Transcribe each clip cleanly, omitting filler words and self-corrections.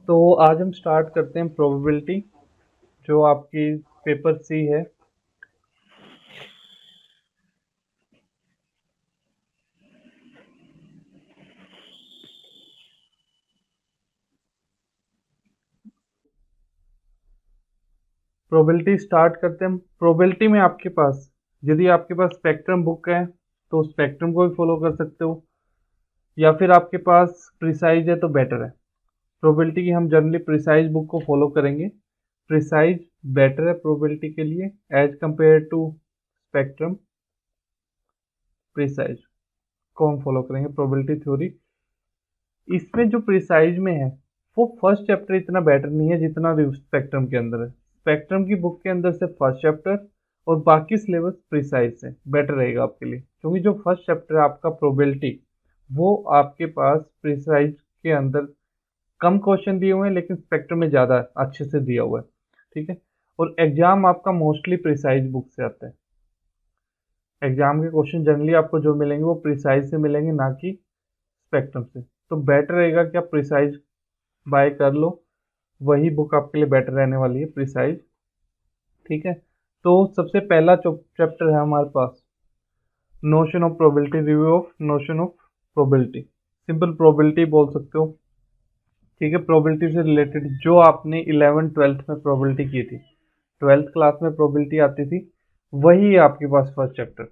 तो आज हम स्टार्ट करते हैं प्रोबेबिलिटी, जो आपकी पेपर सी है। प्रोबेबिलिटी स्टार्ट करते हैं। प्रोबेबिलिटी में आपके पास, यदि आपके पास स्पेक्ट्रम बुक है तो स्पेक्ट्रम को भी फॉलो कर सकते हो, या फिर आपके पास प्रिसाइज है तो बेटर है। प्रोबेबिलिटी की हम जनरली प्रिसाइज बुक को फॉलो करेंगे। प्रिसाइज बेटर है प्रोबेबिलिटी के लिए as compare to spectrum. Precise को हम फॉलो करेंगे प्रोबेबिलिटी थ्योरी। इसमें जो प्रिसाइज में है वो फर्स्ट चैप्टर इतना बेटर नहीं है जितना स्पेक्ट्रम के अंदर है। स्पेक्ट्रम की बुक के अंदर से फर्स्ट चैप्टर और बाकी सिलेबस प्रिसाइज से बेटर रहेगा आपके लिए, क्योंकि जो फर्स्ट चैप्टर है आपका प्रोबेबिलिटी, वो आपके पास प्रिसाइज के अंदर कम क्वेश्चन दिए हुए हैं लेकिन स्पेक्ट्रम में ज़्यादा अच्छे से दिया हुआ है। ठीक है, और एग्जाम आपका मोस्टली प्रिसाइज बुक से आता है। एग्जाम के क्वेश्चन जनरली आपको जो मिलेंगे वो प्रिसाइज से मिलेंगे, ना कि स्पेक्ट्रम से। तो बेटर रहेगा कि आप प्रिसाइज बाय कर लो, वही बुक आपके लिए बेटर रहने वाली है, प्रिसाइज। ठीक है, तो सबसे पहला चैप्टर है हमारे पास notion of probability, review of notion of probability. Simple probability बोल सकते हो। ठीक है, प्रोबेबिलिटी से रिलेटेड जो आपने 11th-12th में प्रोबेबिलिटी की थी, 12th क्लास में प्रोबेबिलिटी आती थी, वही है आपके पास फर्स्ट चैप्टर।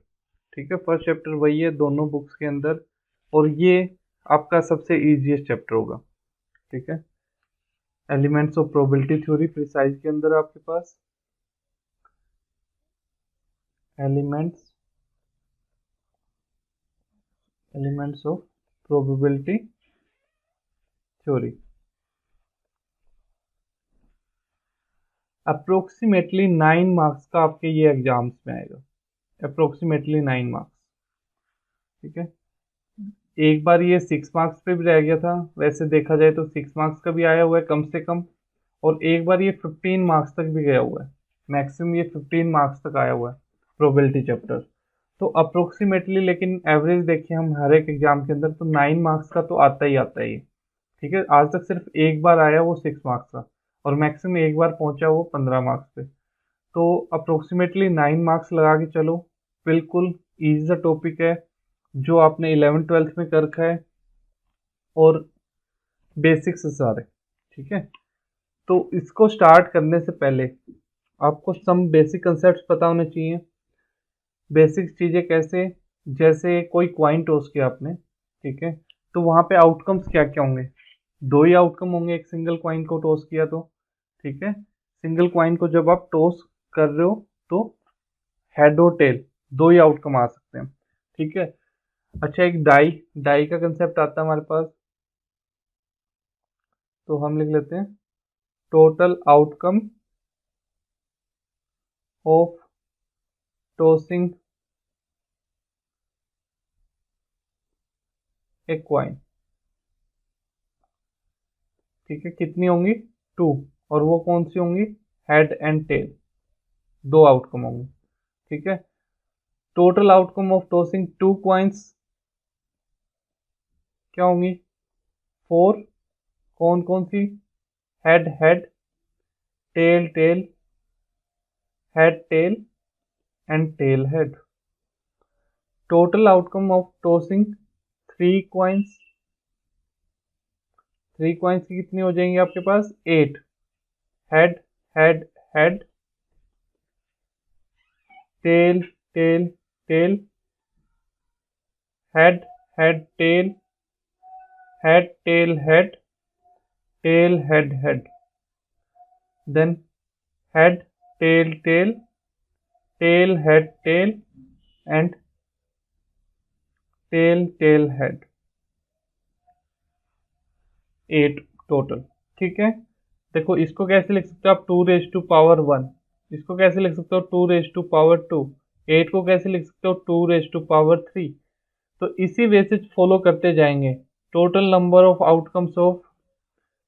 ठीक है, फर्स्ट चैप्टर वही है दोनों बुक्स के अंदर, और ये आपका सबसे इजीएस्ट चैप्टर होगा। ठीक है, elements of probability theory precise के अंदर आपके पास elements elements of probability theory. Approximately 9 marks का आपके ये एग्जाम्स में आएगा। Approximately 9 marks. ठीक है, एक बार ये 6 मार्क्स पे भी रह गया था, वैसे देखा जाए तो 6 मार्क्स का भी आया हुआ है कम से कम, और एक बार ये 15 मार्क्स तक भी गया हुआ है। मैक्सिमम ये 15 मार्क्स तक आया हुआ है प्रोबेबिलिटी चैप्टर। तो अप्रोक्सीमेटली, लेकिन एवरेज देखिए हम हर एक एग्जाम के अंदर, तो 9 मार्क्स का तो आता ही आता है ये। ठीक है, आज तक सिर्फ एक बार आया वो 6 मार्क्स का, और मैक्सिमम एक बार पहुंचा वो 15 मार्क्स पे। तो अप्रोक्सीमेटली 9 मार्क्स लगा के चलो, बिल्कुल इजी सा टॉपिक है जो आपने 11th-12th में कर रखा है, और बेसिक्स से सारे। ठीक है, तो इसको स्टार्ट करने से पहले आपको सम बेसिक कंसेप्ट पता होने चाहिए। बेसिक चीज़ें कैसे, जैसे कोई क्वाइन टॉस किया आपने, ठीक है, तो वहाँ पे आउटकम्स क्या क्या होंगे। दो ही आउटकम होंगे एक सिंगल क्वाइन को टॉस किया तो। ठीक है, सिंगल क्वाइन को जब आप टॉस कर रहे हो तो हेड और टेल दो ही आउटकम आ सकते हैं। ठीक है, अच्छा, एक डाई डाई का कंसेप्ट आता है हमारे पास, तो हम लिख लेते हैं total outcome of tossing a coin. ठीक है, कितनी होंगी, 2, और वो कौन सी होंगी, हेड एंड टेल, दो आउटकम होंगे। ठीक है, total outcome of tossing 2 coins क्या होंगी, 4। कौन कौन सी, head head, tail tail, head tail and tail head. Total outcome of tossing 3 coins, 3 coins की कितनी हो जाएंगी आपके पास, 8। Head head head, tail tail tail, head head tail, head tail head, tail head head, then head tail tail, tail head tail and tail tail head, 8 total. ठीक है, देखो इसको कैसे लिख सकते हो आप, 2 रेज टू पावर 1। इसको कैसे लिख सकते हो, 2 रेज टू पावर 2। 8 को कैसे लिख सकते हो, 2 रेज टू पावर 3। तो इसी वे से फॉलो करते जाएंगे। Total number of outcomes of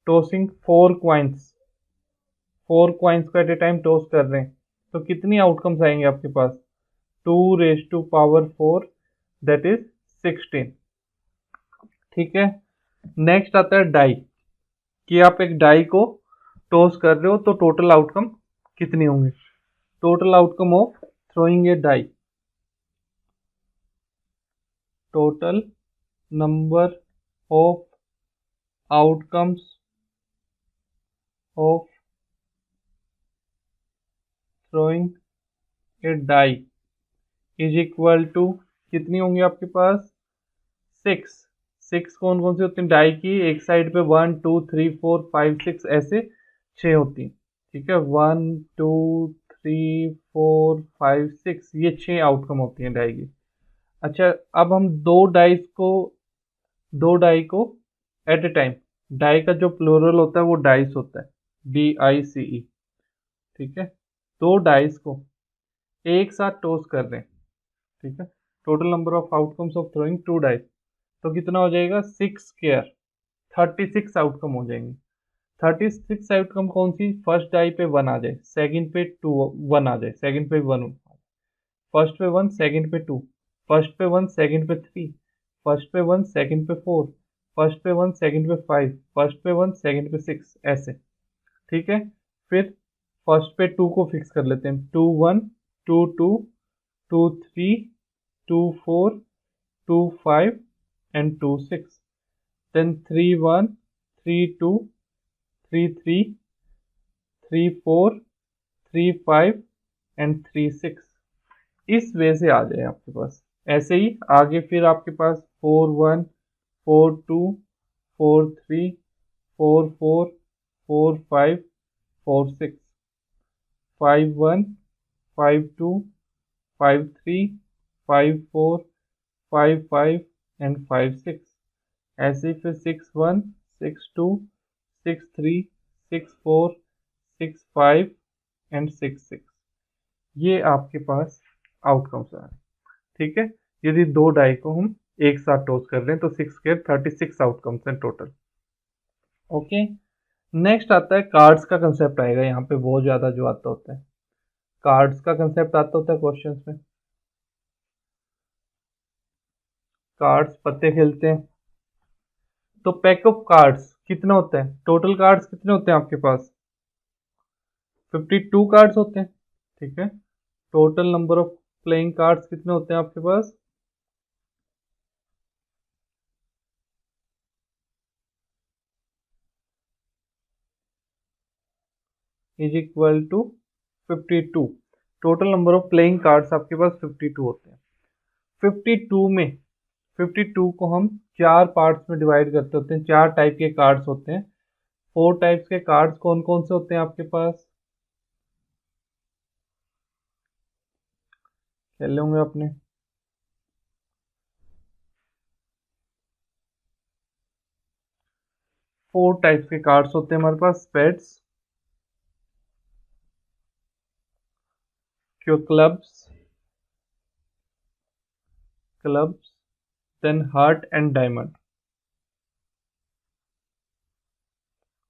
tossing 4 coins, 4 coins को एट ए टाइम टॉस कर रहे हैं, तो कितनी आउटकम्स आएंगे आपके पास, 2 raise to power 4, that is 16। ठीक है, नेक्स्ट आता है डाई। कि आप एक डाई को टॉस कर रहे हो तो टोटल आउटकम कितनी होंगी। Total outcome of throwing a die, total number of outcomes of throwing a die is equal to, कितनी होंगी आपके पास, 6। 6 कौन कौन सी होती है डाई की, एक साइड पे 1 2 3 4 5 6 ऐसे 6 होती हैं, ठीक है। 1 2 3 4 5 6 ये 6 आउटकम होती हैं डाई की। अच्छा, अब हम दो डाई को एट ए टाइम, डाई का जो प्लूरल होता है वो डाइस होता है, DICE, ठीक है। दो डाइस को एक साथ टॉस कर रहे हैं, ठीक है। Total number of outcomes of throwing 2 dice, तो कितना हो जाएगा 6 स्क्वायर, 36 आउटकम हो जाएंगे। 36 आउटकम कौन सी, फर्स्ट डाई पे 1 आ जाए, सेकंड पे 2 1 आ जाए, सेकंड पे 1, फर्स्ट पे 1 सेकंड पे 2, फर्स्ट पे 1 सेकंड पे 3, फर्स्ट पे 1 सेकंड पे 4, फर्स्ट पे 1 सेकंड पे 5, फर्स्ट पे 1 सेकंड पे 6 ऐसे, ठीक है। फिर फर्स्ट पे 2 को फिक्स कर लेते हैं, 2 1 2 2 2 3 2 4 2 5 and 2 6, then 3 1 3 2 3 3 3 4 3 5 and 3 6, इस वे से आ जाए आपके पास। ऐसे ही आगे फिर आपके पास 4 1 4 2 4 3 4 4 4 5 4 6 5 1 5 2 5 3 5 4 5 5 and 5 6, ऐसे ही फिर 6 1 6 2 6 3 6 4 6 5 and 6 6, ये आपके पास आउटकम्स आ रहे हैं, ठीक है। यदि दो डाई को हम एक साथ टॉस कर रहे हैं तो 6 के 36 आउटकम्स हैं टोटल। ओके, नेक्स्ट आता है कार्ड्स का कंसेप्ट आएगा यहाँ पे, बहुत ज्यादा जो आता होता है कार्ड्स का कंसेप्ट आता होता है क्वेश्चंस में। कार्ड्स पत्ते खेलते हैं, तो पैक ऑफ कार्ड्स कितना होता है, टोटल कार्ड्स कितने होते हैं आपके पास, 52 कार्ड्स होते हैं, ठीक है। Total number of playing cards कितने होते हैं आपके पास, is equal to 52। Total number of playing cards आपके पास 52 होते हैं। 52 में 52 को हम चार पार्ट्स में डिवाइड करते होते हैं, चार टाइप के कार्ड्स होते हैं। 4 टाइप्स के कार्ड्स कौन कौन से होते हैं आपके पास, खेले होंगे आपने। 4 टाइप्स के कार्ड्स होते हैं हमारे पास, spades, clubs, then heart and diamond,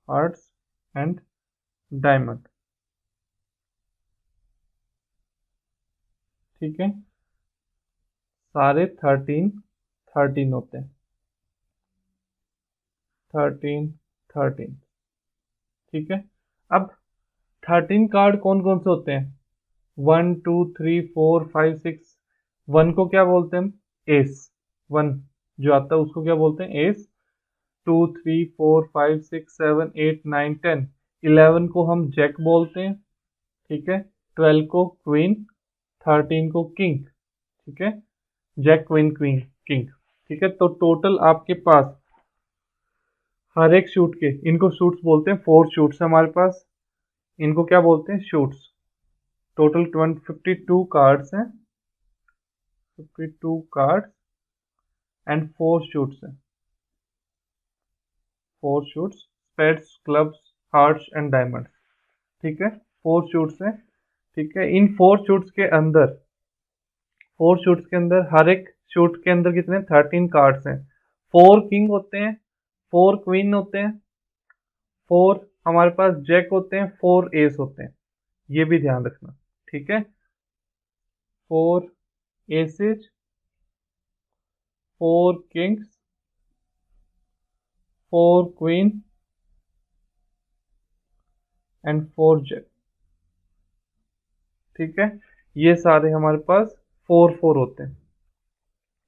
hearts and diamond, ठीक है। सारे 13 होते हैं, 13 13, ठीक है। अब 13 कार्ड कौन कौन से होते हैं, 1 2 3 4 5 6, 1 को क्या बोलते हैं हम, एस, 1 जो आता है उसको क्या बोलते हैं, एस। 2 3 4 5 6 7 8 9 10, 11 को हम जैक बोलते हैं, ठीक है। 12 को क्वीन, 13 को किंग, ठीक है। जैक क्वीन क्वीन किंग, ठीक है। तो टोटल आपके पास हर एक शूट के, इनको शूट्स बोलते हैं, 4 शूट्स है हमारे पास, इनको क्या बोलते हैं, शूट्स। टोटल 52 कार्ड्स हैं, 52 कार्ड्स एंड 4 शूट्स हैं, 4 shoots, spades, clubs, hearts and diamonds, ठीक है। 4 शूट्स हैं, ठीक है। इन 4 शूट्स के अंदर हर एक शूट के अंदर कितने 13 कार्ड्स हैं। 4 किंग होते हैं, 4 क्वीन होते हैं, 4 हमारे पास जैक होते हैं, 4 एस होते हैं, ये भी ध्यान रखना, ठीक है। 4 एसेज, 4 किंग्स, 4 क्वीन एंड 4 जेड। ठीक है, ये सारे हमारे पास 4 4 होते हैं।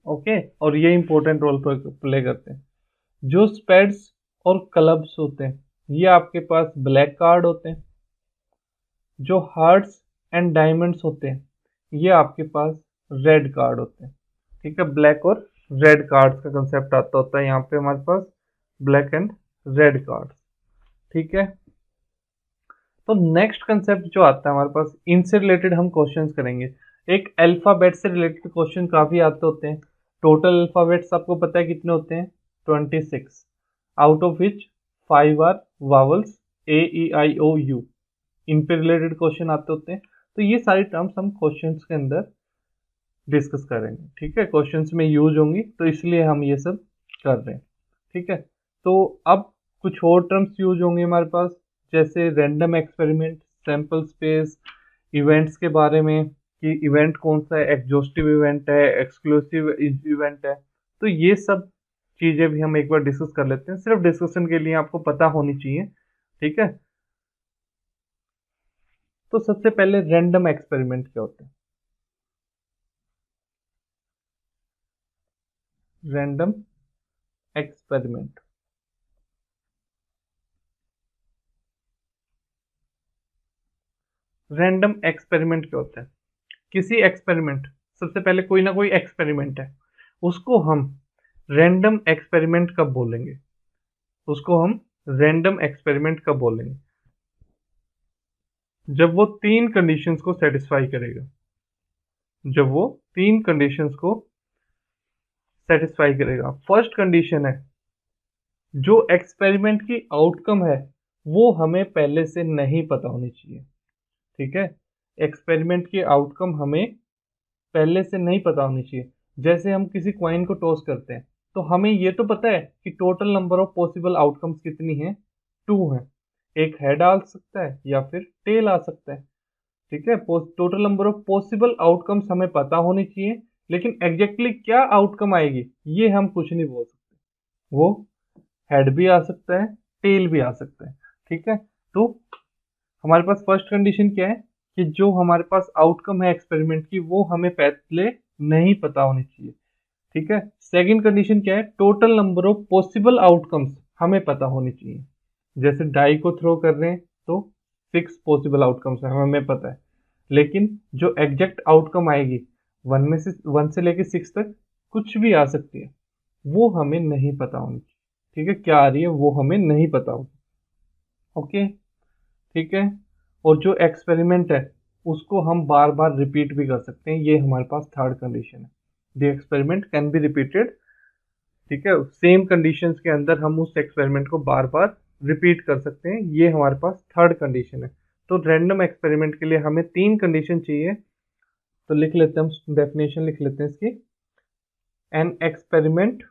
ओके, और ये इंपॉर्टेंट रोल प्ले करते हैं। जो स्पेड्स और क्लब्स होते हैं ये आपके पास ब्लैक कार्ड होते हैं। जो हार्ट्स एंड डायमंड्स होते हैं ये आपके पास रेड कार्ड होते हैं। ठीक है, ब्लैक और रेड कार्ड्स का कंसेप्ट आता होता है यहाँ पे हमारे पास, ब्लैक एंड रेड कार्ड्स। ठीक है, तो नेक्स्ट कंसेप्ट जो आता है हमारे पास, इनसे रिलेटेड हम क्वेश्चंस करेंगे। एक अल्फाबेट से रिलेटेड क्वेश्चन काफी आते होते हैं। टोटल अल्फाबेट्स आपको पता है कितने होते हैं? 26, out of which 5 are vowels, A E I O U। इन पे रिलेटेड क्वेश्चन आते होते हैं। तो ये सारी टर्म्स हम क्वेश्चंस के अंदर डिस्कस करेंगे। ठीक है, क्वेश्चंस में यूज होंगी तो इसलिए हम ये सब कर रहे हैं। ठीक है, तो अब कुछ और टर्म्स यूज होंगे हमारे पास, जैसे random experiment, sample space, events के बारे में कि इवेंट कौन सा है, एग्जॉस्टिव इवेंट है, एक्सक्लूसिव इवेंट है। तो ये सब चीजें भी हम एक बार डिस्कस कर लेते हैं, सिर्फ डिस्कशन के लिए आपको पता होनी चाहिए। ठीक है, तो सबसे पहले रैंडम एक्सपेरिमेंट क्या होता है? रैंडम एक्सपेरिमेंट, रैंडम एक्सपेरिमेंट क्या होता है? किसी एक्सपेरिमेंट, सबसे पहले कोई ना कोई एक्सपेरिमेंट है, उसको हम रैंडम एक्सपेरिमेंट कब बोलेंगे? उसको हम रैंडम एक्सपेरिमेंट कब बोलेंगे? जब वो तीन कंडीशंस को सेटिस्फाई करेगा। जब वो तीन कंडीशंस को सेटिस्फाई करेगा। फर्स्ट कंडीशन है, जो एक्सपेरिमेंट की आउटकम है वो हमें पहले से नहीं पता होनी चाहिए। ठीक है, एक्सपेरिमेंट की आउटकम हमें पहले से नहीं पता होनी चाहिए। जैसे हम किसी क्वाइन को टॉस करते हैं तो हमें ये तो पता है कि total number of possible outcomes कितनी है, 2 है। एक हेड आ सकता है या फिर टेल आ सकता है। ठीक है, total number of possible outcomes हमें पता होनी चाहिए, लेकिन एग्जैक्टली क्या आउटकम आएगी ये हम कुछ नहीं बोल सकते। वो हेड भी आ सकता है, टेल भी आ सकता है। ठीक है, तो हमारे पास फर्स्ट कंडीशन क्या है कि जो हमारे पास आउटकम है एक्सपेरिमेंट की वो हमें पहले नहीं पता होनी चाहिए। ठीक है, सेकंड कंडीशन क्या है? Total number of possible outcomes हमें पता होनी चाहिए। जैसे डाई को थ्रो कर रहे हैं तो 6 पॉसिबल आउटकम्स है हमें पता है, लेकिन जो एग्जैक्ट आउटकम आएगी 1 से लेके 6 तक कुछ भी आ सकती है, वो हमें नहीं पता होनी चाहिए। ठीक है, क्या आ रही है वो हमें नहीं पता होगी। ओके, ठीक है, और जो एक्सपेरिमेंट है उसको हम बार बार रिपीट भी कर सकते हैं, ये हमारे पास थर्ड कंडीशन है। The experiment can be repeated. ठीक है, सेम कंडीशंस के अंदर हम उस एक्सपेरिमेंट को बार बार रिपीट कर सकते हैं, ये हमारे पास थर्ड कंडीशन है। तो रैंडम एक्सपेरिमेंट के लिए हमें 3 कंडीशन चाहिए। तो लिख लेते हैं, हम डेफिनेशन लिख लेते हैं इसकी। An experiment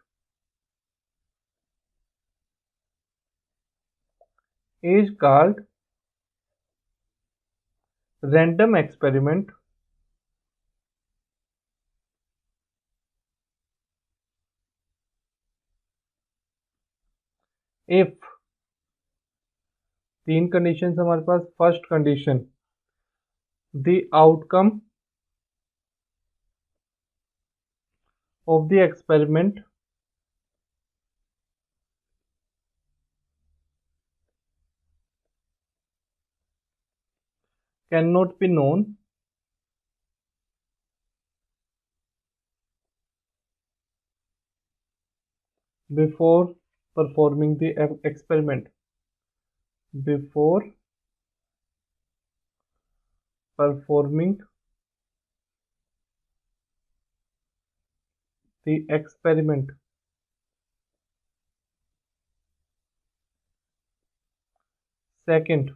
is called random experiment if, 3 condition हमारे पास। First condition, the outcome of the experiment can not be known before performing the experiment. Before performing the experiment. Second,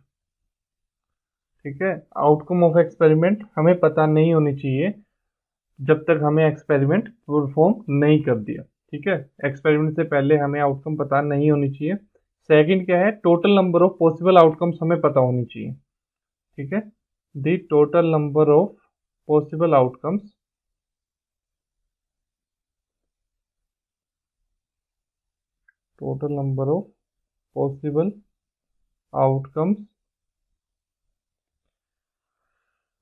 ठीक है, आउटकम ऑफ एक्सपेरिमेंट हमें पता नहीं होनी चाहिए जब तक हमें एक्सपेरिमेंट परफॉर्म नहीं कर दिया। ठीक है, एक्सपेरिमेंट से पहले हमें आउटकम पता नहीं होनी चाहिए। सेकंड क्या है? Total number of possible outcomes हमें पता होनी चाहिए। ठीक है, the total number of possible outcomes total number of possible outcomes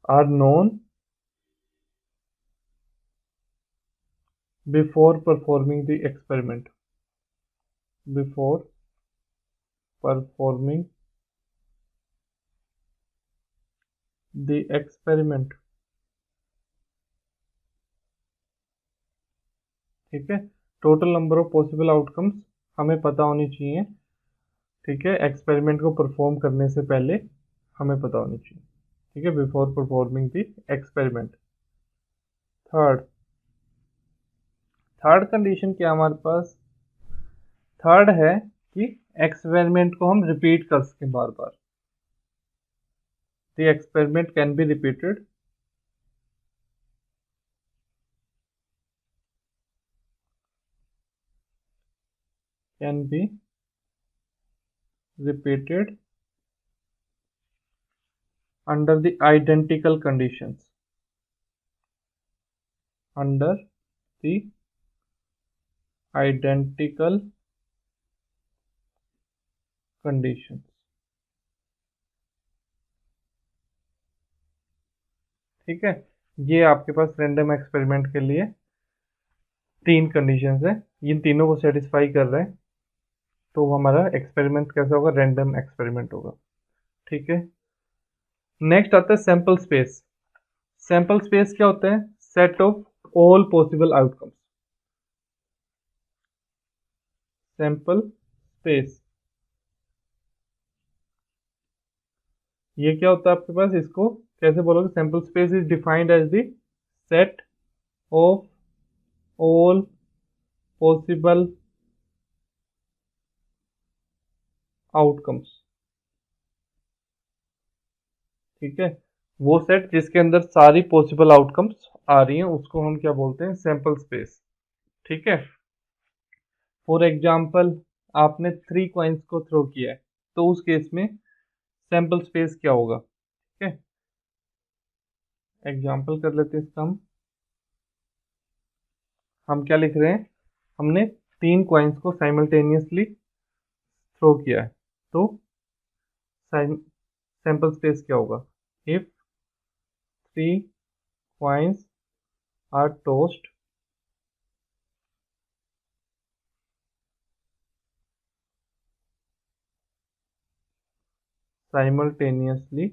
are known before performing the experiment, before performing the experiment. ठीक है, total number of possible outcomes हमें पता होनी चाहिए। ठीक है, एक्सपेरिमेंट को परफॉर्म करने से पहले हमें पता होनी चाहिए। ठीक है, before performing the experiment. Third, third condition क्या हमारे पास? थर्ड है कि एक्सपेरिमेंट को हम रिपीट कर सकें बार बार। The experiment can be repeated can be repeated under the identical conditions, under the identical conditions। ठीक है, ये आपके पास रैंडम एक्सपेरिमेंट के लिए तीन कंडीशंस है, इन तीनों को सेटिस्फाई कर रहे हैं तो हमारा एक्सपेरिमेंट कैसा होगा? रैंडम एक्सपेरिमेंट होगा। ठीक है, नेक्स्ट आता है सैंपल स्पेस। सैंपल स्पेस क्या होता है? Set of all possible outcomes. Sample space ये क्या होता है आपके पास? इसको कैसे बोलोगे? Sample space is defined as the set of all possible outcomes. ठीक है, वो सेट जिसके अंदर सारी पॉसिबल आउटकम्स आ रही हैं उसको हम क्या बोलते हैं? Sample space. ठीक है, फॉर एग्जाम्पल आपने 3 कॉइन्स को थ्रो किया है तो उस केस में सैंपल स्पेस क्या होगा? ठीक है, एग्जाम्पल कर लेते हैं इसका। हम क्या लिख रहे हैं? हमने 3 कॉइन्स को साइमल्टेनियसली थ्रो किया है तो सैंपल स्पेस क्या होगा? If 3 coins are tossed simultaneously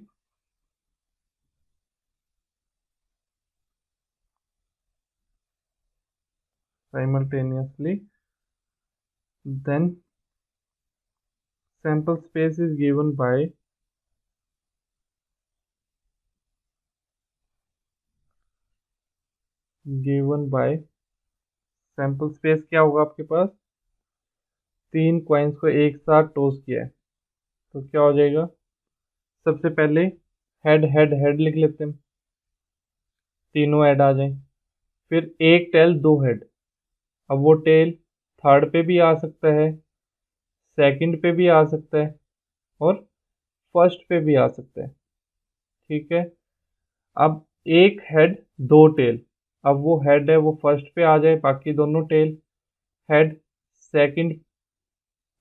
then sample space is given by sample space क्या होगा आपके पास? 3 कॉइन्स को एक साथ टॉस किया है तो क्या हो जाएगा? सबसे पहले हेड हेड हेड लिख लेते हैं, तीनों हेड आ जाए। फिर एक टेल 2 हेड, अब वो टेल थर्ड पे भी आ सकता है, सेकंड पे भी आ सकता है और फर्स्ट पे भी आ सकता है। ठीक है, अब एक हेड 2 टेल, अब वो हेड है वो फर्स्ट पे आ जाए, बाकी दोनों टेल, हेड सेकंड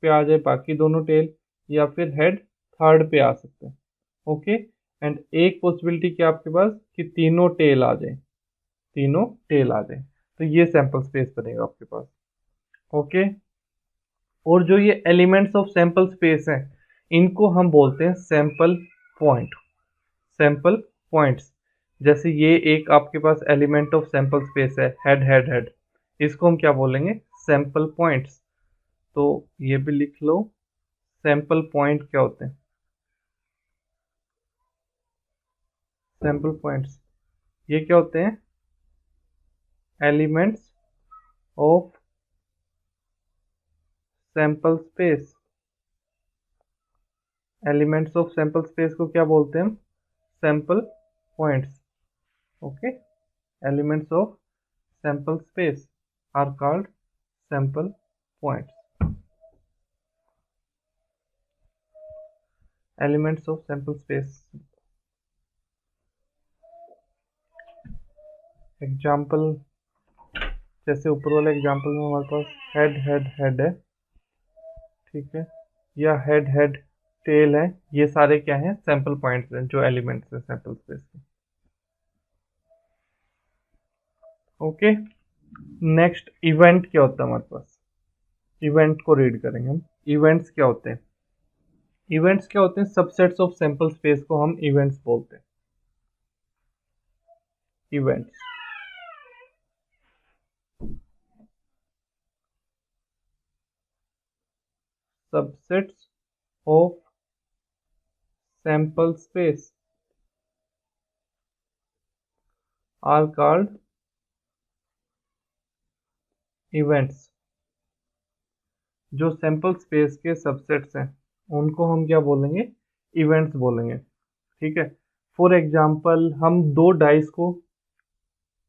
पे आ जाए, बाकी दोनों टेल, या फिर हेड थर्ड पे आ सकता है। ओके, एंड एक पॉसिबिलिटी क्या आपके पास कि तीनों टेल आ जाए, तीनों टेल आ जाए, तो ये सैंपल स्पेस बनेगा आपके पास। ओके, और जो ये एलिमेंट्स ऑफ सैंपल स्पेस हैं इनको हम बोलते हैं सैंपल पॉइंट, सैंपल पॉइंट्स। जैसे ये एक आपके पास एलिमेंट ऑफ सैंपल स्पेस है, हेड हेड हेड, इसको हम क्या बोलेंगे? Sample points. तो ये भी लिख लो, सैंपल पॉइंट क्या होते हैं? सैंपल पॉइंट्स ये क्या होते हैं? Elements of sample space. Elements of sample space को क्या बोलते हैं हम? Sample points. Okay, elements of sample space are called sample points. Elements of sample space. Example, जैसे ऊपर वाले एग्जाम्पल में हमारे पास हेड हेड हेड है, ठीक है, या हेड हेड टेल है, ये सारे क्या हैं? सैंपल पॉइंट्स हैं जो एलिमेंट्स हैं सैंपल स्पेस के। ओके, नेक्स्ट इवेंट क्या होता है हमारे पास। इवेंट को रीड करेंगे हम। इवेंट्स क्या होते हैं? इवेंट्स क्या होते हैं? सबसेट्स ऑफ सैंपल स्पेस को हम इवेंट्स बोलते हैं। Events subsets of sample space are called events. जो सैंपल स्पेस के सबसेट्स हैं उनको हम क्या बोलेंगे? इवेंट्स बोलेंगे। ठीक है। फॉर एग्जाम्पल, हम दो डाइस को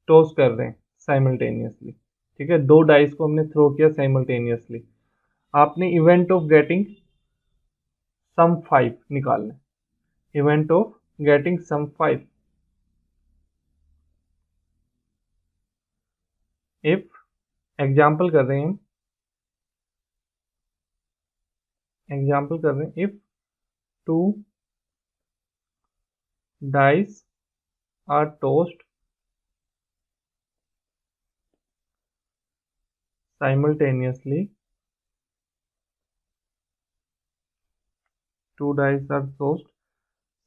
टॉस कर रहे हैं साइमल्टेनियसली। ठीक है, दो डाइस को हमने थ्रो किया साइमल्टेनियसली। आपने इवेंट ऑफ गेटिंग सम 5 निकालना है। Event of getting sum 5, if example कर रहे हैं हम, एग्जाम्पल कर रहे हैं, if 2 dice are tossed simultaneously, 2 dice are tossed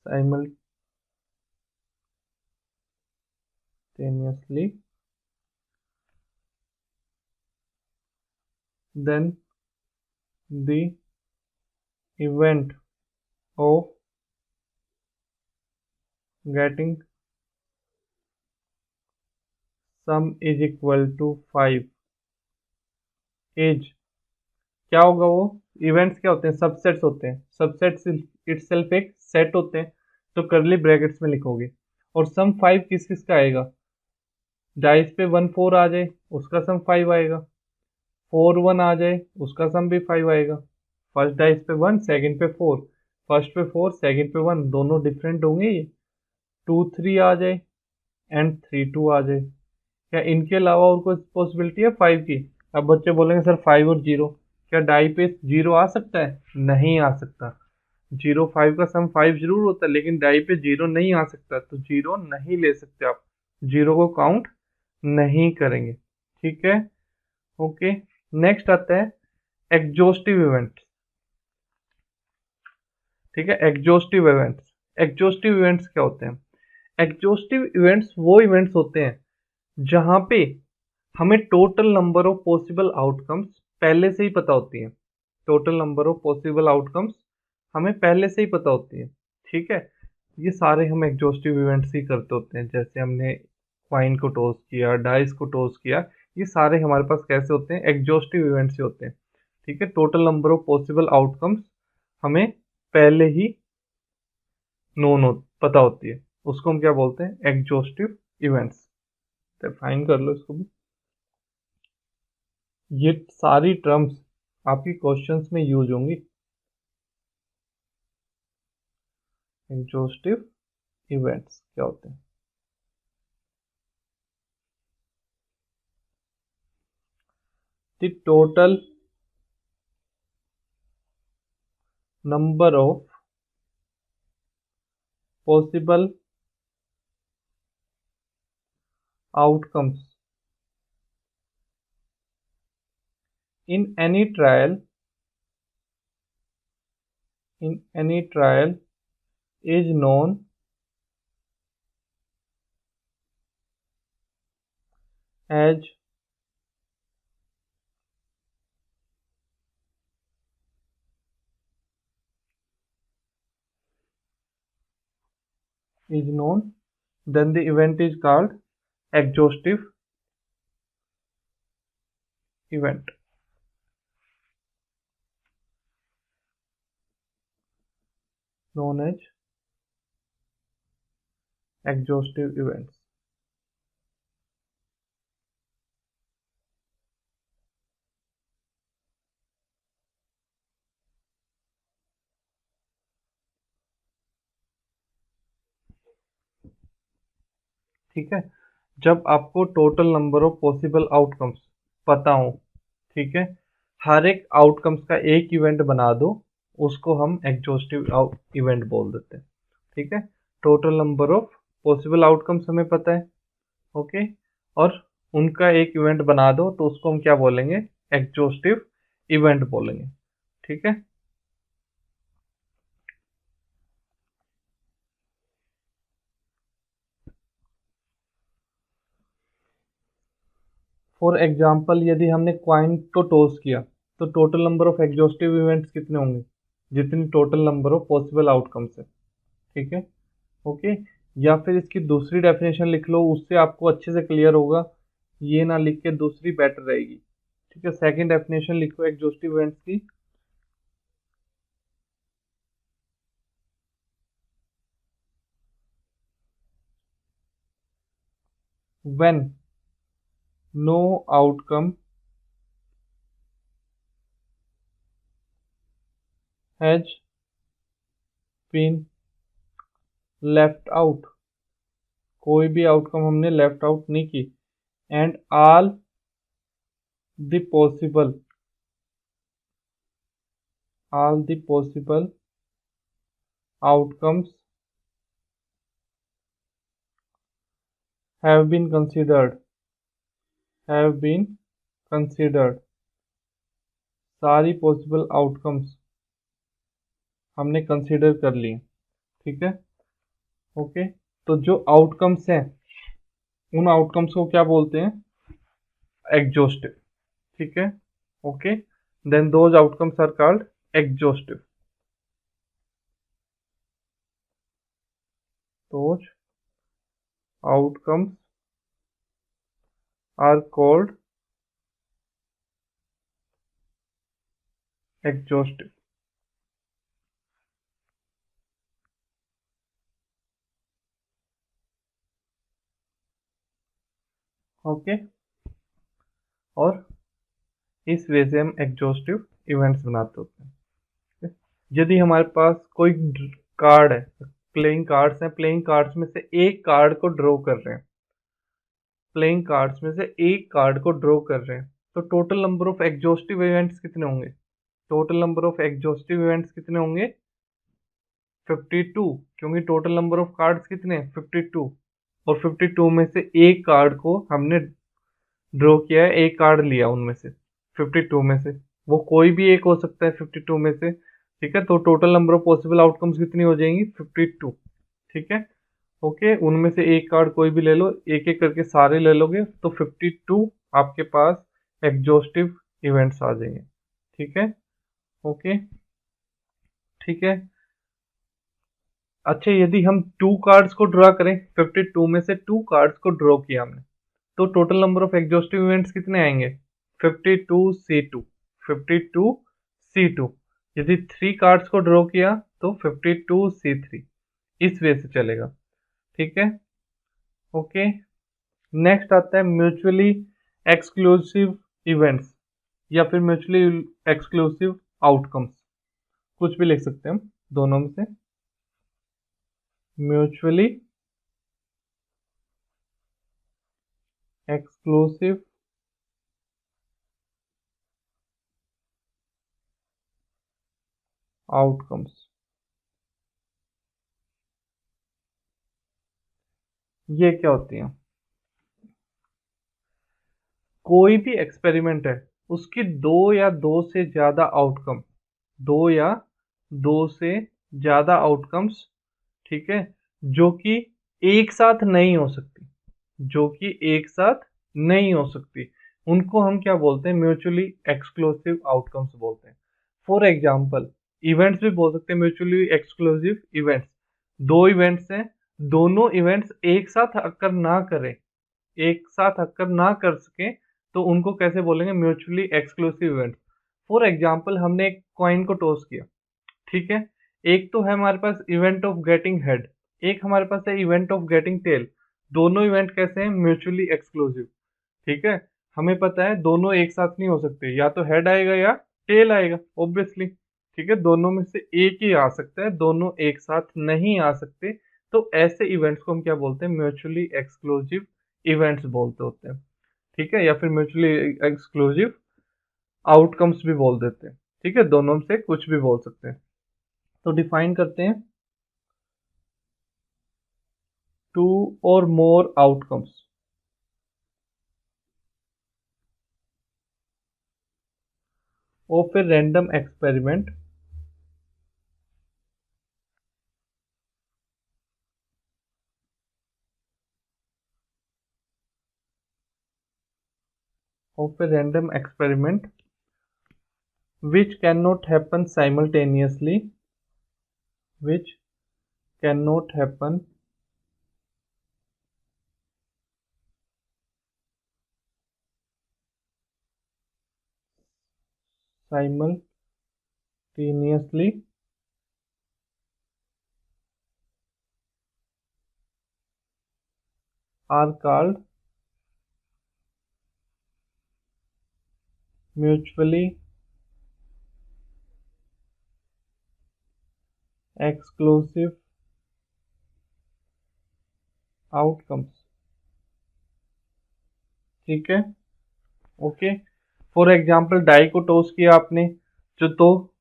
simultaneously, then the event of getting sum is equal to 5 is, क्या होगा वो? इवेंट्स क्या होते हैं? सबसेट्स होते हैं। सबसेट्स इटसेल्फ एक सेट होते हैं, तो करली ब्रैकेट्स में लिखोगे। और सम 5 किस किस का आएगा? डाइस पे 1 4 आ जाए उसका सम 5 आएगा, 4 1 आ जाए उसका सम भी 5 आएगा। फर्स्ट डाइस पे 1, सेकंड पे 4, फर्स्ट पे 4, सेकंड पे 1, दोनों डिफरेंट होंगे ये। 2 3 आ जाए एंड 3 2 आ जाए। क्या इनके अलावा और कोई पॉसिबिलिटी है 5 की? अब बच्चे बोलेंगे सर 5 और 0, क्या डाई पे 0 आ सकता है? नहीं आ सकता। 0 5 का सम 5 जरूर होता है, लेकिन डाई पे 0 नहीं आ सकता, तो 0 नहीं ले सकते आप। 0 को काउंट नहीं करेंगे। ठीक है, ओके। नेक्स्ट आता है एग्जॉस्टिव इवेंट। ठीक है, एग्जॉस्टिव इवेंट्स। एग्जॉस्टिव इवेंट्स क्या होते हैं? एग्जॉस्टिव इवेंट्स वो इवेंट्स होते हैं जहां पे हमें total number of possible outcomes पहले से ही पता होती है। Total number of possible outcomes हमें पहले से ही पता होती है। ठीक है, ये सारे हम एग्जॉस्टिव इवेंट्स ही करते होते हैं। जैसे हमने क्वाइन को टॉस किया, डाइस को टॉस किया, ये सारे हमारे पास कैसे होते हैं? एग्जॉस्टिव इवेंट्स ही होते हैं। ठीक है, total number of possible outcomes हमें पहले ही नोन हो पता होती है, उसको हम क्या बोलते हैं? Exhaustive events. डिफाइन कर लो इसको भी। ये सारी टर्म्स आपकी क्वेश्चंस में यूज होंगी। एग्जॉस्टिव इवेंट्स क्या होते हैं? The total number of possible outcomes in any trial is known as then the event is called exhaustive event। known as exhaustive events। ठीक है, जब आपको total number of possible outcomes पता हो, ठीक है, हर एक आउटकम्स का एक इवेंट बना दो, उसको हम एग्जॉस्टिव इवेंट बोल देते हैं। ठीक है, total number of possible outcomes हमें पता है, ओके, और उनका एक इवेंट बना दो तो उसको हम क्या बोलेंगे, एग्जॉस्टिव इवेंट बोलेंगे। ठीक है। फॉर एग्जाम्पल यदि हमने क्वाइन को टॉस किया तो total number of exhaustive events कितने होंगे, जितनी total number of possible outcomes है। ठीक है। ओके। या फिर इसकी दूसरी डेफिनेशन लिख लो, उससे आपको अच्छे से क्लियर होगा, ये ना लिख के दूसरी बेटर रहेगी। ठीक है। सेकंड डेफिनेशन लिखो एग्जॉस्टिव इवेंट्स की। When no outcome has been left out, कोई भी आउटकम हमने लेफ्ट आउट नहीं की, and all the possible outcomes have been considered, सारी पॉसिबल आउटकम्स हमने कंसीडर कर लिए। ठीक है। ओके। तो जो आउटकम्स हैं उन आउटकम्स को क्या बोलते हैं, एग्जॉस्टिव। ठीक है। Okay. Then those outcomes are called exhaustive. Those outcomes are called exhaustive. Okay. और इस वे से हम एग्जॉस्टिव इवेंट्स बनाते होते हैं। यदि हमारे पास कोई कार्ड है, प्लेइंग कार्ड्स हैं, प्लेइंग कार्ड्स में से एक कार्ड को ड्रॉ कर रहे हैं, प्लेइंग कार्ड्स में से एक कार्ड को ड्रॉ कर रहे हैं, तो total number of exhaustive events कितने होंगे, total number of exhaustive events कितने होंगे, 52। क्योंकि टोटल नंबर ऑफ कार्ड्स कितने हैं, 52, और 52 में से एक कार्ड को हमने ड्रॉ किया है, एक कार्ड लिया उनमें से 52 में से, वो कोई भी एक हो सकता है 52 में से। ठीक है। तो total number of possible outcomes कितनी हो जाएंगी, 52। ठीक है। ओके। उनमें से एक कार्ड कोई भी ले लो, एक एक करके सारे ले लोगे तो 52 आपके पास एग्जॉस्टिव इवेंट्स आ जाएंगे। ठीक है। ओके। ठीक है। अच्छा, यदि हम टू कार्ड्स को ड्रॉ करें, 52 में से टू कार्ड्स को ड्रॉ किया हमने, तो total number of exhaustive events कितने आएंगे, 52C2, 52C2। यदि थ्री कार्ड्स को ड्रॉ किया तो 52C3। इस वे से चलेगा। ठीक है। ओके। नेक्स्ट आता है म्यूचुअली एक्सक्लूसिव इवेंट्स, या फिर म्यूचुअली एक्सक्लूसिव आउटकम्स, कुछ भी लिख सकते हैं हम दोनों में से। म्यूचुअली एक्सक्लूसिव आउटकम्स, ये क्या होती हैं, कोई भी एक्सपेरिमेंट है उसकी दो या दो से ज्यादा आउटकम, दो या दो से ज्यादा आउटकम्स, ठीक है, जो कि एक साथ नहीं हो सकती, जो कि एक साथ नहीं हो सकती, उनको हम क्या बोलते हैं, म्यूचुअली एक्सक्लूसिव आउटकम्स बोलते हैं। फॉर एग्जाम्पल, इवेंट्स भी बोल सकते हैं म्यूचुअली एक्सक्लूसिव इवेंट्स। दो इवेंट्स हैं, दोनों इवेंट्स एक साथ अक्कर ना करें, एक साथ अक्कर ना कर सके, तो उनको कैसे बोलेंगे, mutually exclusive event. For example, हमने एक कॉइन को टॉस किया, ठीक है, एक तो है हमारे पास इवेंट ऑफ गेटिंग हेड, एक हमारे पास है इवेंट ऑफ गेटिंग टेल। दोनों इवेंट कैसे हैं, म्यूचुअली एक्सक्लूसिव। ठीक है। हमें पता है दोनों एक साथ नहीं हो सकते, या तो हेड आएगा या टेल आएगा, ऑब्वियसली। ठीक है। दोनों में से एक ही आ सकता है, दोनों एक साथ नहीं आ सकते, तो ऐसे इवेंट्स को हम क्या बोलते हैं, म्यूचुअली एक्सक्लूसिव इवेंट्स बोलते होते हैं। ठीक है। या फिर म्यूचुअली एक्सक्लूसिव आउटकम्स भी बोल देते हैं। ठीक है। दोनों में से कुछ भी बोल सकते हैं। तो डिफाइन करते हैं, टू और more outcomes, of a random experiment which cannot happen simultaneously, which cannot happen simultaneously are called mutually exclusive outcomes. ठीक है, ओके। फॉर एग्जाम्पल डाई को टॉस किया आपने, जो तो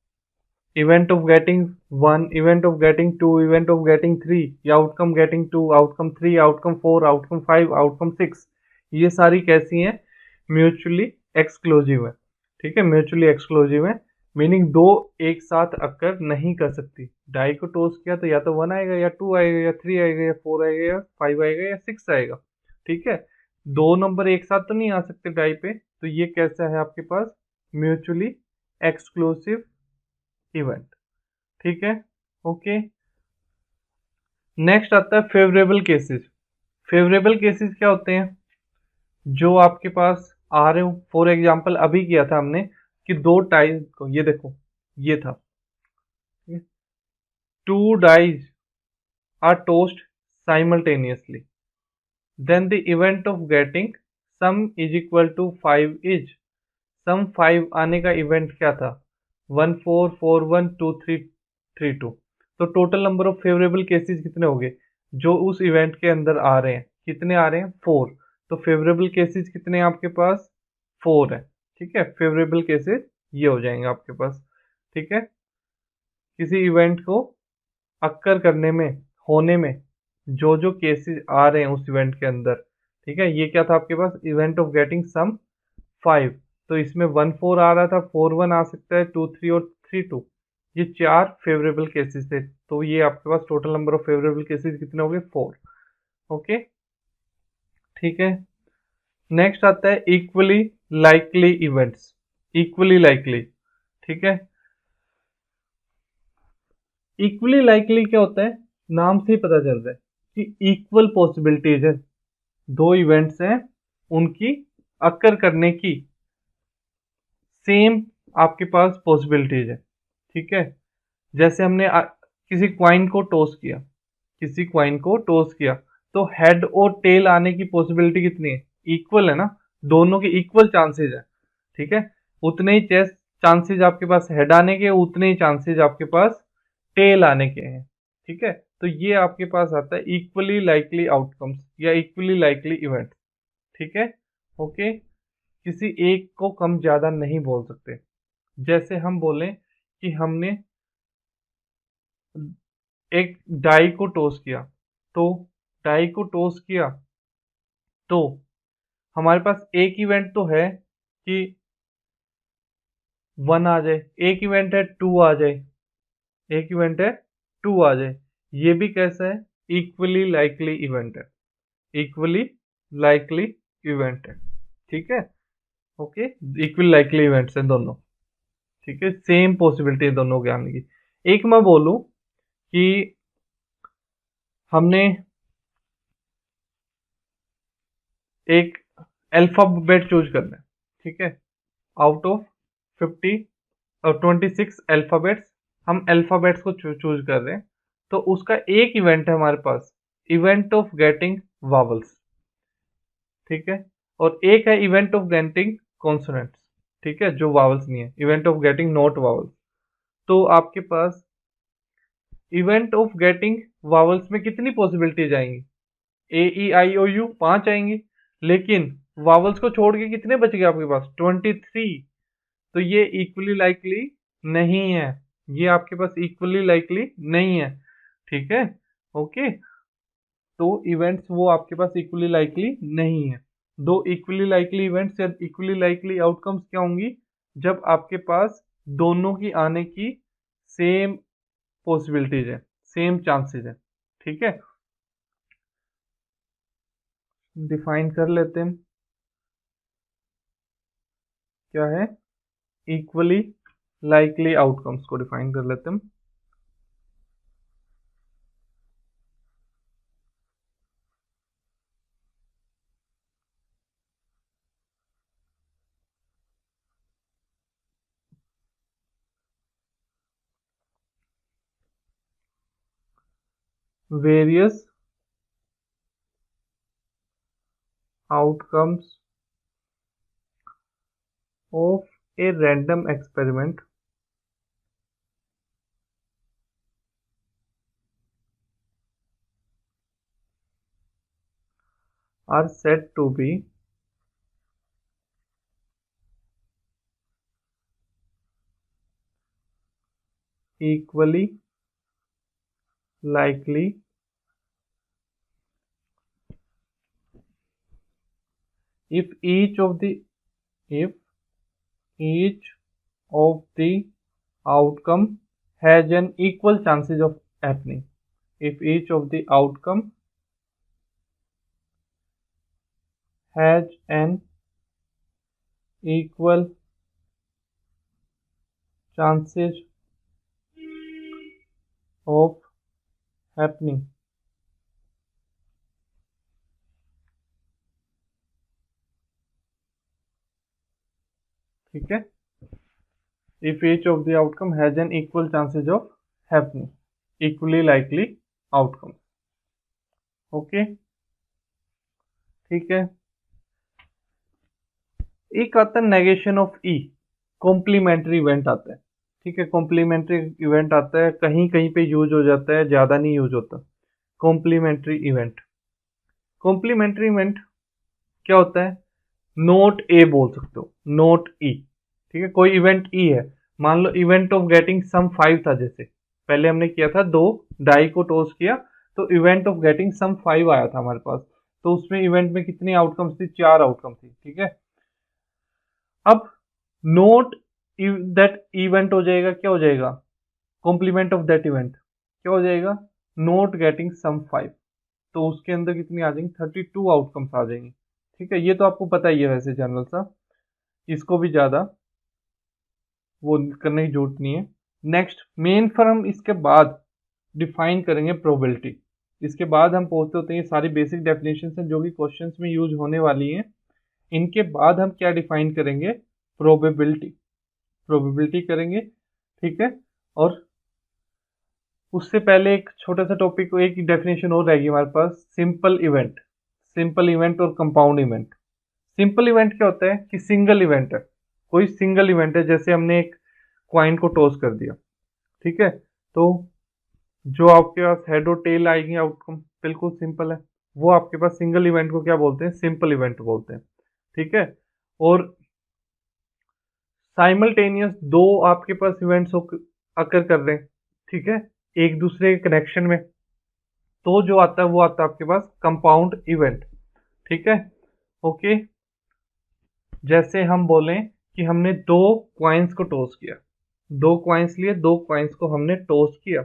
event of getting 1, event of getting 2, event of getting 3, या outcome getting 2, outcome 3, outcome 4, outcome 5, outcome 6, ये सारी कैसी हैं? म्यूचुअली एक्सक्लूसिव है। ठीक है, म्यूचुअली एक्सक्लूसिव है, मीनिंग दो एक साथ अक्कर नहीं कर सकती। डाई को टॉस किया तो या तो 1 आएगा, या 2 आएगा, या 3 आएगा, या 4 आएगा, या 5 आएगा, या 6 आएगा। ठीक है, दो नंबर एक साथ तो नहीं आ सकते डाई पे, तो ये कैसा है आपके पास? Mutually exclusive event. ठीक है, ओके। नेक्स्ट आता है फेवरेबल केसेस। फेवरेबल केसेस क्या होते हैं? जो आपके पास आ रहे हो, फॉर एग्जांपल अभी किया था हमने कि दो टाइज को, ये देखो ये था, two dice are tossed simultaneously, then the event of getting sum is equal to 5 is, sum 5 आने का इवेंट क्या था? 1 4 4 1 2 3 3 2। तो total number of favourable cases कितने हो गए जो उस इवेंट के अंदर आ रहे हैं? कितने आ रहे हैं? 4। तो फेवरेबल केसेस कितने हैं आपके पास? 4 है। ठीक है, फेवरेबल केसेस ये हो जाएंगे आपके पास। ठीक है, किसी इवेंट को अक्कर करने में, होने में जो जो केसेस आ रहे हैं उस इवेंट के अंदर। ठीक है, ये क्या था आपके पास? इवेंट ऑफ गेटिंग सम 5, तो इसमें 1 4 आ रहा था, 4 1 आ सकता है, 2 3 और 3 2। ये 4 फेवरेबल केसेस थे, तो ये आपके पास total number of favourable cases कितने हो गए? 4। ओके, ठीक है। नेक्स्ट आता है equally likely events. Equally likely, ठीक है। इक्वली लाइकली क्या होता है? नाम से ही पता चल रहा है कि इक्वल पॉसिबिलिटीज है, दो इवेंट्स हैं उनकी अक्कर करने की सेम आपके पास पॉसिबिलिटीज है। ठीक है, जैसे हमने किसी क्वाइन को टॉस किया, किसी क्वाइन को टॉस किया, तो हेड और टेल आने की पॉसिबिलिटी कितनी है? इक्वल है ना, दोनों के इक्वल चांसेस है। ठीक है, उतने ही चेस चांसेस आपके पास हेड आने के, उतने ही चांसेस आपके पास टेल आने के हैं। ठीक है, तो ये आपके पास आता है इक्वली लाइकली आउटकम्स या इक्वली लाइकली इवेंट। ठीक है, ओके। किसी एक को कम ज्यादा नहीं बोल सकते। जैसे हम बोलें कि हमने एक डाई को टॉस किया, तो डाई को टॉस किया तो हमारे पास एक इवेंट तो है कि 1 आ जाए, एक इवेंट है 2 आ जाए, एक इवेंट है 2 आ जाए। ये भी कैसा है? इक्वली लाइकली इवेंट है, इक्वली लाइकली इवेंट है। ठीक है, ओके। इक्वली लाइकली इवेंट्स हैं दोनों। ठीक है, सेम पॉसिबिलिटी है दोनों के आने की। एक मैं बोलूं कि हमने एक अल्फाबेट चूज करना है। ठीक है, आउट ऑफ 50 और 26 अल्फाबेट्स, हम अल्फाबेट्स को चूज कर रहे हैं, तो उसका एक इवेंट है हमारे पास, इवेंट ऑफ गेटिंग वावल्स। ठीक है, और एक है इवेंट ऑफ गेटिंग कॉन्सोनेंट्स। ठीक है, जो वावल्स नहीं है, event of getting not vowels. तो आपके पास इवेंट ऑफ गेटिंग वावल्स में कितनी पॉसिबिलिटीज आएंगी? ए ई आई ओ यू 5 आएंगी, लेकिन वावल्स को छोड़ के कितने बच गए आपके पास? 23। तो ये इक्वली लाइकली नहीं है, ये आपके पास इक्वली लाइकली नहीं है। ठीक है, ओके। तो इवेंट्स वो आपके पास इक्वली लाइकली नहीं है। दो इक्वली लाइकली इवेंट्स या इक्वली लाइकली आउटकम्स क्या होंगी? जब आपके पास दोनों की आने की सेम पॉसिबिलिटीज है, सेम चांसेस है। ठीक है, डिफाइन कर लेते हैं क्या है, इक्वली लाइकली आउटकम्स को डिफाइन कर लेते हैं। Various outcomes of a random experiment are said to be equally likely if if each of the outcome has an equal chances of happening. If each of the outcome has an equal chances of happening. ठीक है, if each of the outcome has an equal chances of happening, equally likely outcome. Okay, ठीक है। एक आता है negation of E, complementary event आता है। ठीक है, कॉम्प्लीमेंट्री इवेंट आता है, कहीं कहीं पे यूज हो जाता है, ज्यादा नहीं यूज होता। कॉम्प्लीमेंट्री इवेंट, कॉम्प्लीमेंट्री इवेंट क्या होता है, नोट ए बोल सकते हो, नोट ई। ठीक है, कोई इवेंट ई है, मान लो इवेंट ऑफ गेटिंग सम 5 था, जैसे पहले हमने किया था, दो डाई को टॉस किया तो इवेंट ऑफ गेटिंग सम 5 आया था हमारे पास। तो उसमें इवेंट में कितनी आउटकम्स थी, 4 आउटकम थी। ठीक है, अब नोट दैट इवेंट हो जाएगा, क्या हो जाएगा, कॉम्प्लीमेंट ऑफ दैट इवेंट क्या हो जाएगा, नोट गेटिंग सम 5। तो उसके अंदर कितनी आ जाएंगी, 32 आउटकम्स आ जाएंगी। ठीक है, ये तो आपको पता ही है वैसे जनरल सा, इसको भी ज्यादा वो करने की जरूरत नहीं है। नेक्स्ट मेन पर हम इसके बाद डिफाइन करेंगे प्रोबेबिलिटी। इसके बाद हम पहुंचते होते हैं, ये सारी बेसिक डेफिनेशन हैं जो कि क्वेश्चंस में यूज होने वाली हैं। इनके बाद हम क्या डिफाइन करेंगे, प्रोबेबिलिटी, प्रोबेबिलिटी करेंगे। ठीक है, और उससे पहले एक छोटा सा टॉपिक, एक डेफिनेशन और रहेगी हमारे पास, सिंपल इवेंट। सिंपल इवेंट और कंपाउंड इवेंट। सिंपल इवेंट क्या होता है कि सिंगल इवेंट है, कोई सिंगल इवेंट है, जैसे हमने एक क्वाइन को टॉस कर दिया। ठीक है, तो जो आपके पास हेड और टेल आएगी आउटकम बिल्कुल सिंपल है, वो आपके पास सिंगल इवेंट को क्या बोलते हैं, सिंपल इवेंट बोलते हैं। ठीक है, और साइमल्टेनियस दो आपके पास इवेंट्स अकर कर रहे हैं, ठीक है, एक दूसरे के कनेक्शन में, तो जो आता है वो आता है आपके पास कंपाउंड इवेंट। ठीक है, ओके, जैसे हम बोलें कि हमने दो क्वाइंस को टॉस किया, दो क्वाइंस लिए, दो क्वाइंस को हमने टॉस किया।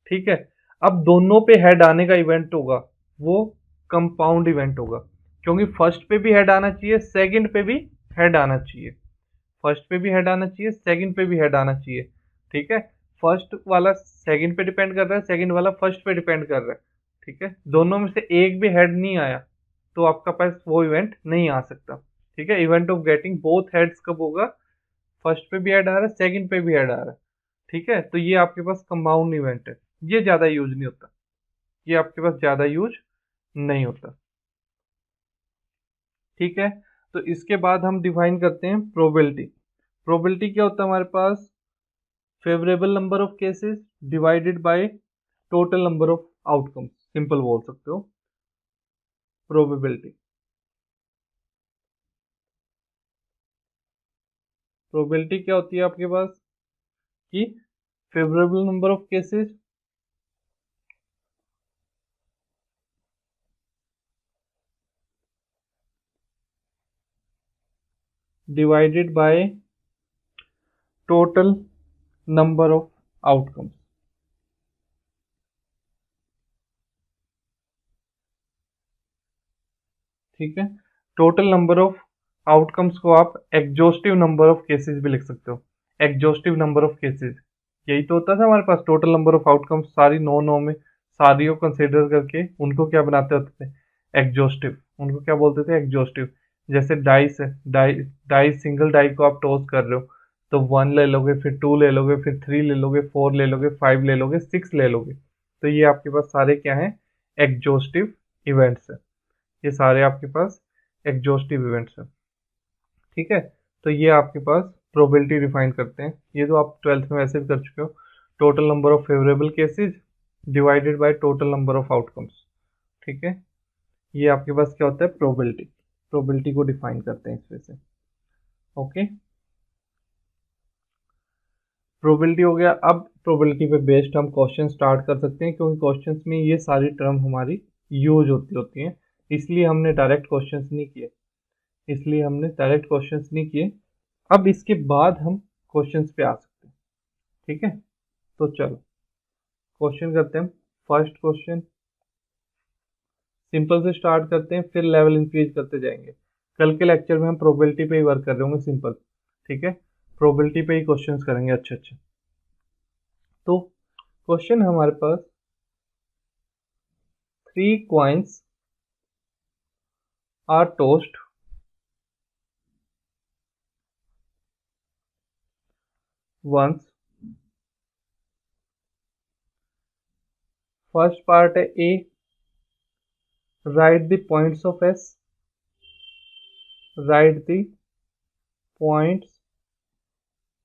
ठीक है, अब दोनों पे हेड आने का इवेंट होगा, वो कंपाउंड इवेंट होगा, क्योंकि फर्स्ट पे भी हेड आना चाहिए, सेकंड पे भी हेड आना चाहिए, फर्स्ट पे भी हेड आना चाहिए, सेकंड पे भी हेड आना चाहिए। ठीक है, फर्स्ट वाला सेकंड पे डिपेंड कर रहा है, सेकंड वाला फर्स्ट पे डिपेंड कर रहा है। ठीक है, दोनों में से एक भी हेड नहीं आया तो आपका पास वो इवेंट नहीं आ सकता। ठीक है, event of getting both heads कब होगा, फर्स्ट पे भी हेड आ रहा है, सेकंड पे भी हेड आ रहा है। ठीक है, तो ये आपके पास कंपाउंड इवेंट है, ये ज्यादा यूज नहीं होता, ये आपके पास ज्यादा यूज नहीं होता। ठीक है, तो इसके बाद हम डिफाइन करते हैं प्रोबेबिलिटी। प्रोबेबिलिटी क्या होता है हमारे पास, favourable number of cases divided by total number of outcomes, simple बोल सकते हो प्रोबेबिलिटी। प्रोबेबिलिटी क्या होती है आपके पास कि favourable number of cases divided by total number of outcomes. ठीक है, टोटल नंबर ऑफ आउटकम्स को आप एग्जॉस्टिव नंबर ऑफ केसेस भी लिख सकते हो। एग्जॉस्टिव नंबर ऑफ केसेस, यही तो होता था हमारे पास, टोटल नंबर ऑफ आउटकम्स सारी नौ में सारी को कंसिडर करके उनको क्या बनाते होते थे, एग्जॉस्टिव। उनको क्या बोलते थे, एग्जॉस्टिव। जैसे डाइस है, डाइस सिंगल डाई को आप टॉस कर रहे हो तो 1 ले लोगे, फिर 2 ले लोगे, फिर 3 ले लोगे, 4 ले लोगे, 5 ले लोगे, 6 ले लोगे। तो ये आपके पास सारे क्या हैं, एग्जॉस्टिव इवेंट्स है। ये सारे आपके पास एग्जॉस्टिव इवेंट्स हैं। ठीक है, तो ये आपके पास प्रोबेबिलिटी डिफाइन करते हैं। ये तो आप 12th में वैसे भी कर चुके हो, total number of favourable cases divided by total number of outcomes. ठीक है, ये आपके पास क्या होता है, प्रोबेबिलिटी। प्रोबेबिलिटी को डिफाइन करते हैं इस वजह से। ओके, प्रोबेबिलिटी हो गया। अब प्रोबेबिलिटी पे बेस्ड हम क्वेश्चन स्टार्ट कर सकते हैं, क्योंकि क्वेश्चंस में ये सारी टर्म हमारी यूज होती हैं, इसलिए हमने डायरेक्ट क्वेश्चंस नहीं किए। अब इसके बाद हम क्वेश्चंस पे आ सकते हैं। ठीक है, तो चलो क्वेश्चन करते हैं। फर्स्ट क्वेश्चन सिंपल से स्टार्ट करते हैं, फिर लेवल इंक्रीज करते जाएंगे। कल के लेक्चर में हम प्रोबेबिलिटी पे ही वर्क कर रहे होंगे, सिंपल। ठीक है, प्रोबेबिलिटी पे ही क्वेश्चंस करेंगे अच्छे अच्छे। तो क्वेश्चन हमारे पास 3 coins are tossed once। First part है a, write the points of S. Write the points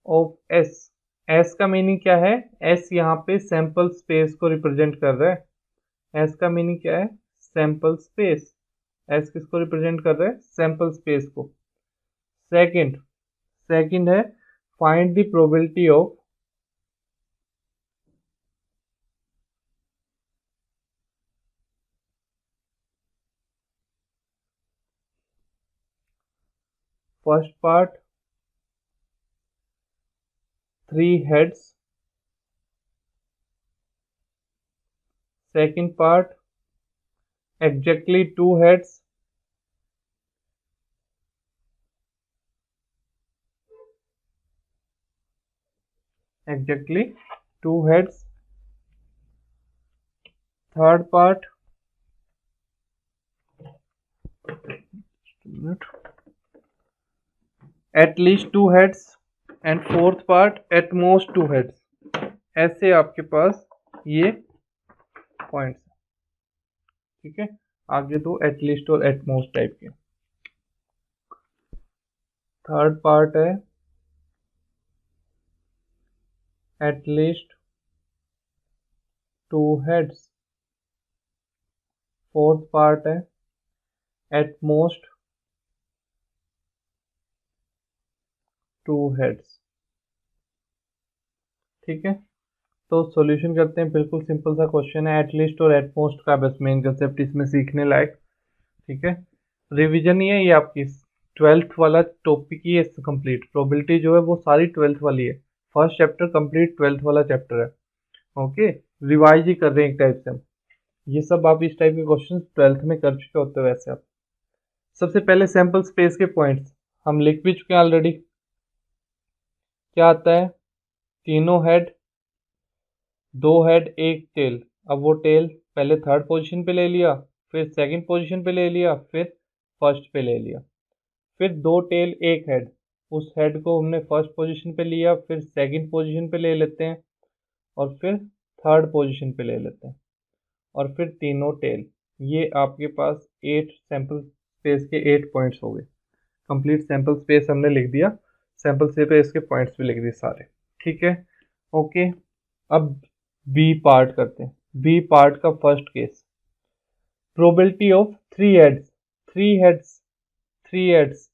of S. S का मीनिंग क्या है, एस यहाँ पे सैंपल स्पेस को रिप्रेजेंट कर रहा है। एस का मीनिंग क्या है, सैंपल स्पेस। एस किसको रिप्रेजेंट कर रहा है, सैंपल स्पेस को। सेकंड है find the probability of first part 3 heads। Second part exactly 2 heads। exactly 2 heads। Third part at least 2 heads। And fourth part at most 2 heads। ऐसे आपके पास ये points. ठीक है, आगे दो at least और at most टाइप के। थर्ड पार्ट है at least 2 heads। Fourth part है at most 2 heads। ठीक है, तो सॉल्यूशन करते हैं। बिल्कुल सिंपल सा क्वेश्चन है, एटलीस्ट और एटमोस्ट का बस मेन कंसेप्ट इसमें सीखने लायक। ठीक है, रिवीजन ही है ये आपकी 12th वाला टॉपिक ही है कंप्लीट। प्रोबेबिलिटी जो है वो सारी 12th वाली है। फर्स्ट चैप्टर कंप्लीट 12th वाला चैप्टर है। ओके, रिवाइज ही कर रहे हैं एक टाइप से हम। ये सब आप इस टाइप के क्वेश्चन 12th में कर चुके होते हो वैसे आप। सबसे पहले सैंपल स्पेस के पॉइंट्स हम लिख भी चुके हैं ऑलरेडी। क्या आता है, तीनों हेड, 2 हेड 1 टेल। अब वो टेल पहले थर्ड पोजीशन पे ले लिया, फिर सेकंड पोजीशन पे ले लिया, फिर फर्स्ट पे ले लिया। फिर 2 टेल 1 हेड, उस हेड को हमने फर्स्ट पोजीशन पे लिया, फिर सेकंड पोजीशन पे ले लेते हैं, और फिर थर्ड पोजीशन पे ले लेते हैं, और फिर तीनों टेल। ये आपके पास 8 सैंपल स्पेस के 8 पॉइंट्स हो गए। कंप्लीट सैंपल स्पेस हमने लिख दिया, सैंपल स्पेस के पॉइंट्स भी लिख दिए सारे। ठीक है, ओके। अब बी पार्ट करते हैं। बी पार्ट का first case, probability of 3 heads. 3 heads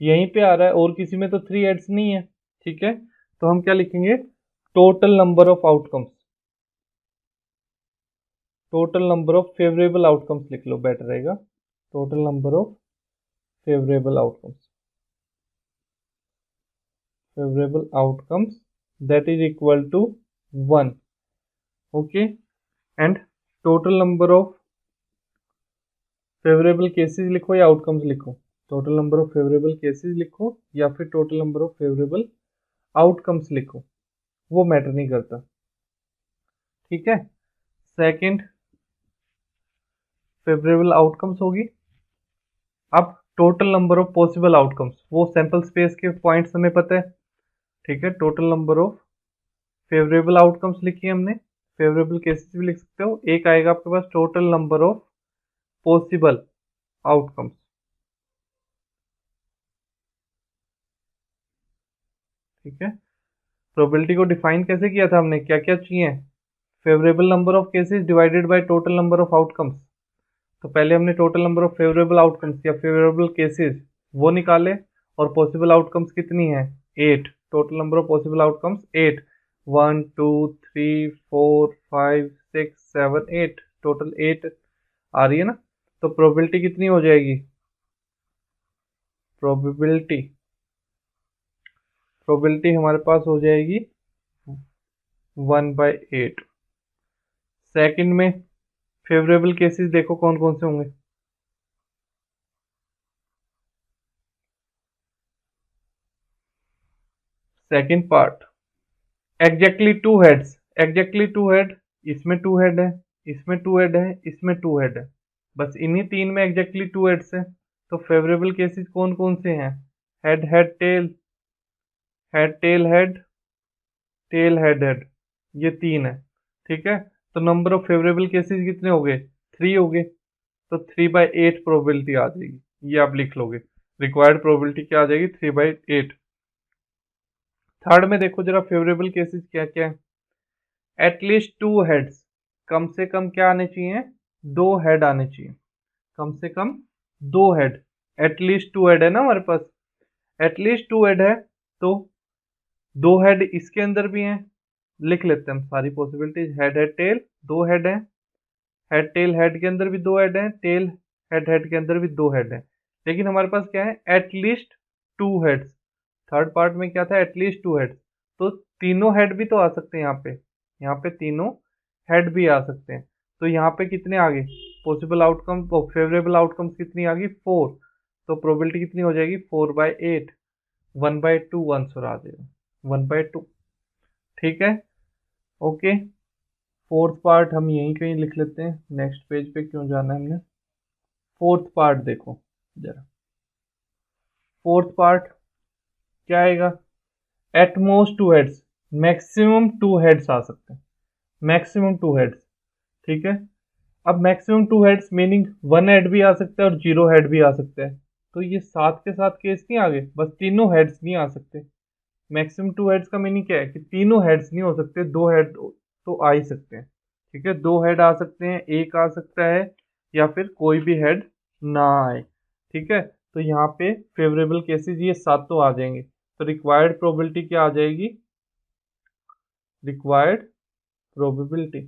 यहीं पे आ रहा है, और किसी में तो 3 हेड्स नहीं है। ठीक है, तो हम क्या लिखेंगे, total number of outcomes. Total number of favourable outcomes लिख लो, बेटर रहेगा। Total number of favourable outcomes. Favourable outcomes that is equal to 1. Okay, and total number of favourable cases लिखो या आउटकम्स लिखो, total number of favourable cases लिखो या फिर total number of favourable outcomes लिखो, वो मैटर नहीं करता. ठीक है, सेकंड फेवरेबल आउटकम्स होगी. अब total number of possible outcomes, वो सैंपल स्पेस के पॉइंट्स हमें पता है. ठीक है, total number of favourable outcomes लिखी हमने, फेवरेबल केसेस भी लिख सकते हो. एक आएगा आपके पास total number of possible outcomes. ठीक है, प्रोबेबिलिटी को डिफाइन कैसे किया था हमने, क्या क्या चाहिए, favourable number of cases divided by total number of outcomes. तो पहले हमने total number of favourable outcomes या फेवरेबल केसेस वो निकाले, और पॉसिबल आउटकम्स कितनी है, 8. Total number of possible outcomes 8, 1 2 3 4 5 6 7 8, total 8 आ रही है ना. तो प्रोबेबिलिटी कितनी हो जाएगी, प्रोबेबिलिटी हमारे पास हो जाएगी 1/8. सेकंड में फेवरेबल केसेस देखो कौन कौन से होंगे. Second part, exactly 2 heads, exactly 2 head, इसमें 2 हेड है, इसमें 2 हेड है, इसमें 2 हेड है, बस इन्हीं तीन में एग्जैक्टली 2 हेड्स है. तो फेवरेबल केसेस कौन कौन से हैं, head head tail, head tail head, tail head head, ये 3 है. ठीक है, तो नंबर ऑफ फेवरेबल केसेस कितने हो गए, 3 हो गए. तो 3/8 प्रोबेबिलिटी आ जाएगी, ये आप लिख लोगे. रिक्वायर्ड प्रोबेबिलिटी क्या आ जाएगी, 3/8. थर्ड में देखो जरा फेवरेबल केसेस क्या क्या है. एटलीस्ट 2 हेड्स, कम से कम क्या आने चाहिए, 2 हेड आने चाहिए, कम से कम 2 हेड. एटलीस्ट 2 हेड है ना हमारे पास, एटलीस्ट 2 हेड है, तो 2 हेड इसके अंदर भी हैं. लिख लेते हैं हम सारी possibilities. Head head tell, 2 head है, हेड टेल हेड के अंदर भी 2 हेड है, टेल हेड हेड के अंदर भी 2 हेड है. लेकिन हमारे पास क्या है, एटलीस्ट 2 हेड्स. थर्ड पार्ट में क्या था, एटलीस्ट 2 हेड्स, तो तीनों हेड भी तो आ सकते हैं यहाँ पे, यहाँ पे तीनों हेड भी आ सकते हैं. तो यहाँ पे कितने आ गए पॉसिबल आउटकम, फेवरेबल आउटकम्स कितनी आ गई, 4. तो प्रोबेबिलिटी कितनी हो जाएगी, 4/8, 1/2 आंसर आ जाएगा, 1/2. ठीक है, ओके. फोर्थ पार्ट हम यहीं कहीं लिख लेते हैं, नेक्स्ट पेज पे क्यों जाना है हमने. फोर्थ पार्ट देखो जरा, फोर्थ पार्ट क्या आएगा, एटमोस्ट 2 हेड्स, मैक्सिमम 2 हेड्स आ सकते हैं, मैक्सिमम 2 हेड्स. ठीक है, अब मैक्सिमम 2 हेड्स मीनिंग 1 हेड भी आ सकता है और 0 हेड भी आ सकता है. तो ये साथ के साथ केस नहीं आ गए, बस तीनों हेड्स नहीं आ सकते. मैक्सिमम 2 हेड्स का मीनिंग क्या है कि तीनों हेड्स नहीं हो सकते, 2 हेड तो आ ही सकते हैं. ठीक है, 2 हेड आ सकते हैं, एक आ सकता है, या फिर कोई भी हेड ना आए. ठीक है, तो यहाँ पे फेवरेबल केसेस ये सातों आ जाएंगे. तो रिक्वायर्ड प्रोबेबिलिटी क्या आ जाएगी, required probability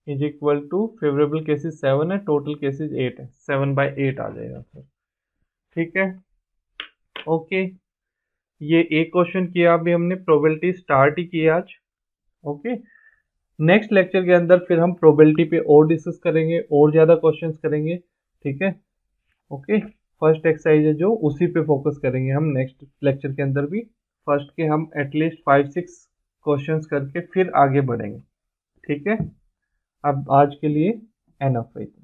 is equal to favourable cases 7 है, टोटल केसेस 8 है, 7/8 आ जाएगा सर. ठीक है, ओके. ये एक क्वेश्चन किया अभी हमने, प्रोबेबिलिटी स्टार्ट ही की आज. ओके, नेक्स्ट लेक्चर के अंदर फिर हम प्रोबेबिलिटी पे और डिस्कस करेंगे, और ज़्यादा क्वेश्चंस करेंगे. ठीक है, ओके. फर्स्ट एक्सरसाइज है जो, उसी पे फोकस करेंगे हम नेक्स्ट लेक्चर के अंदर भी. फर्स्ट के हम एटलीस्ट 5-6 क्वेश्चंस करके फिर आगे बढ़ेंगे. ठीक है, अब आज के लिए एनफ है.